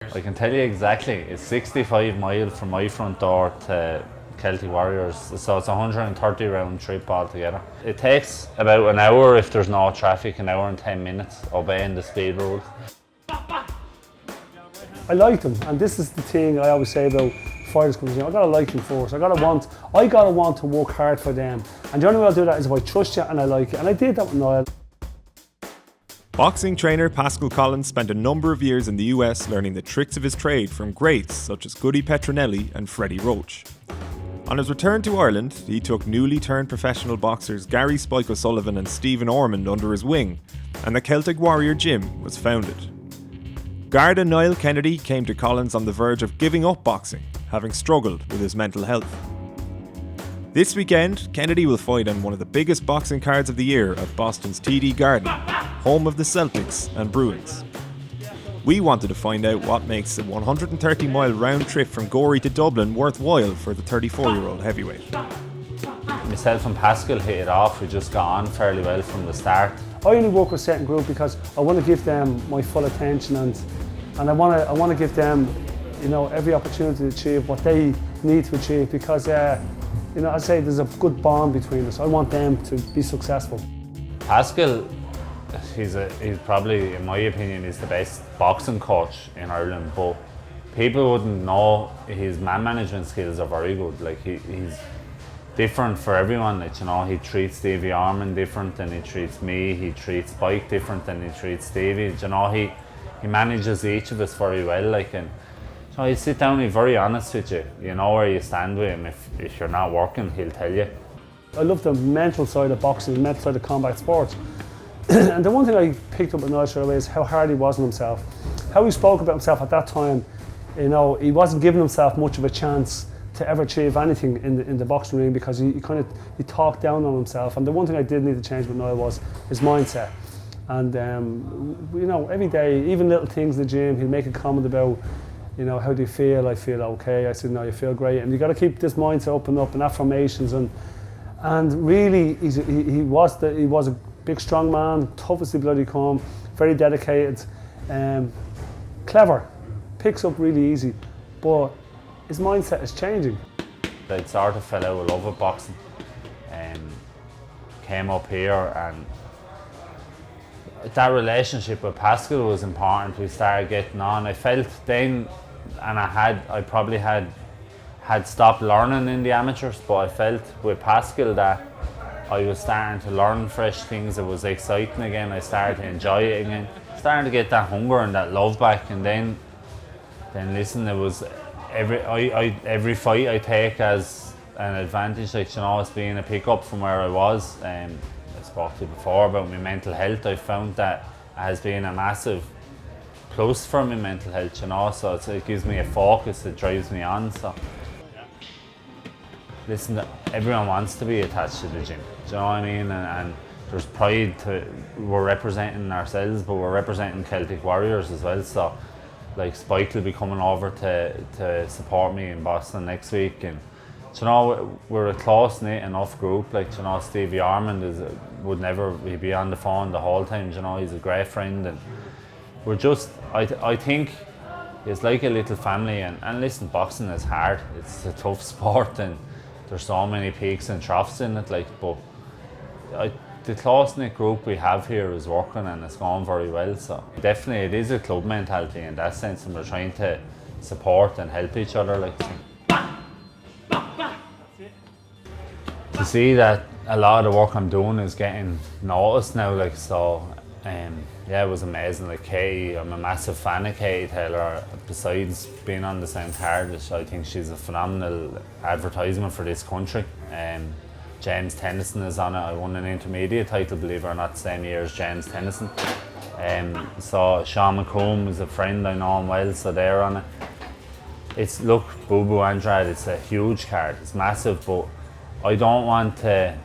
I can tell you exactly, it's 65 miles from my front door to Celtic Warriors, so it's a 130 round trip altogether. It takes about an hour if there's no traffic, an hour and 10 minutes obeying the speed rules. I like them, and this is the thing I always say about fighters coming in. I gotta like them first. I gotta want to work hard for them. And the only way I'll do that is if I trust you and I like you. And I did that with Niall. Boxing trainer Paschal Collins spent a number of years in the US learning the tricks of his trade from greats such as Goody Petronelli and Freddie Roach. On his return to Ireland, he took newly turned professional boxers Gary Spike O'Sullivan and Stephen Ormonde under his wing, and the Celtic Warrior gym was founded. Garda Niall Kennedy came to Collins on the verge of giving up boxing, having struggled with his mental health. This weekend, Kennedy will fight on one of the biggest boxing cards of the year at Boston's TD Garden, home of the Celtics and Bruins. We wanted to find out what makes a 130-mile round trip from Gorey to Dublin worthwhile for the 34-year-old heavyweight. Myself and Paschal hit it off, we just got on fairly well from the start. I only work with a certain group because I want to give them my full attention and I want to give them, every opportunity to achieve what they need to achieve because, I say there's a good bond between us. I want them to be successful. Paschal, he's probably, in my opinion, he's the best boxing coach in Ireland, but people wouldn't know his man management skills are very good. Like he's different for everyone. He treats Stevie Ormonde different than he treats me. He treats Spike different than he treats Stevie. He manages each of us very well. He'll sit down, he's very honest with you. You know where you stand with him. If you're not working, he'll tell you. I love the mental side of boxing, the mental side of combat sports. And the one thing I picked up with Niall straight away is how hard he was on himself. How he spoke about himself at that time. He wasn't giving himself much of a chance to ever achieve anything in the boxing ring because he talked down on himself. And the one thing I did need to change with Niall was his mindset. And every day, even little things in the gym, he'd make a comment about, how do you feel? I feel okay. I said, no, you feel great. And you got to keep this mindset up and affirmations. And really, he was a big, strong man, tough as the bloody come, very dedicated, clever, picks up really easy, but his mindset is changing. I sort of fell out of love with boxing and came up here, and that relationship with Paschal was important. We started getting on. I felt then, and I probably had stopped learning in the amateurs, but I felt with Paschal that I was starting to learn fresh things. It was exciting again. I started to enjoy it again. Starting to get that hunger and that love back. And then listen, it was every fight I take as an advantage. It's being a pickup from where I was. I spoke to you before about my mental health. I found that it has been a massive plus for my mental health. So it gives me a focus. It drives me on. So. Listen, everyone wants to be attached to the gym, do you know what I mean? And there's pride we're representing ourselves, but we're representing Celtic Warriors as well. So, Spike will be coming over to support me in Boston next week. And, we're a close-knit enough group. Stevie Ormonde he'd be on the phone the whole time, he's a great friend. And we're just, I think, it's like a little family. And listen, boxing is hard. It's a tough sport. And there's so many peaks and troughs in it, but the close-knit group we have here is working and it's going very well. So definitely it is a club mentality in that sense, and we're trying to support and help each other. To see that a lot of the work I'm doing is getting noticed now, it was amazing. Katie, I'm a massive fan of Katie Taylor. Besides being on the same card, I think she's a phenomenal advertisement for this country. James Tennyson is on it. I won an intermediate title, believe it or not, the same year as James Tennyson. So Sean McComb is a friend, I know him well, so they're on it. Look, Boo Boo Andrade, it's a huge card, it's massive, but I don't want to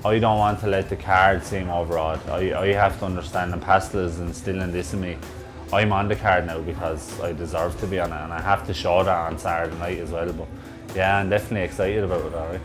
let the card seem overawed. I have to understand, and Paschal is instilling this in me. I'm on the card now because I deserve to be on it, and I have to show that on Saturday night as well. But yeah, I'm definitely excited about it, alright.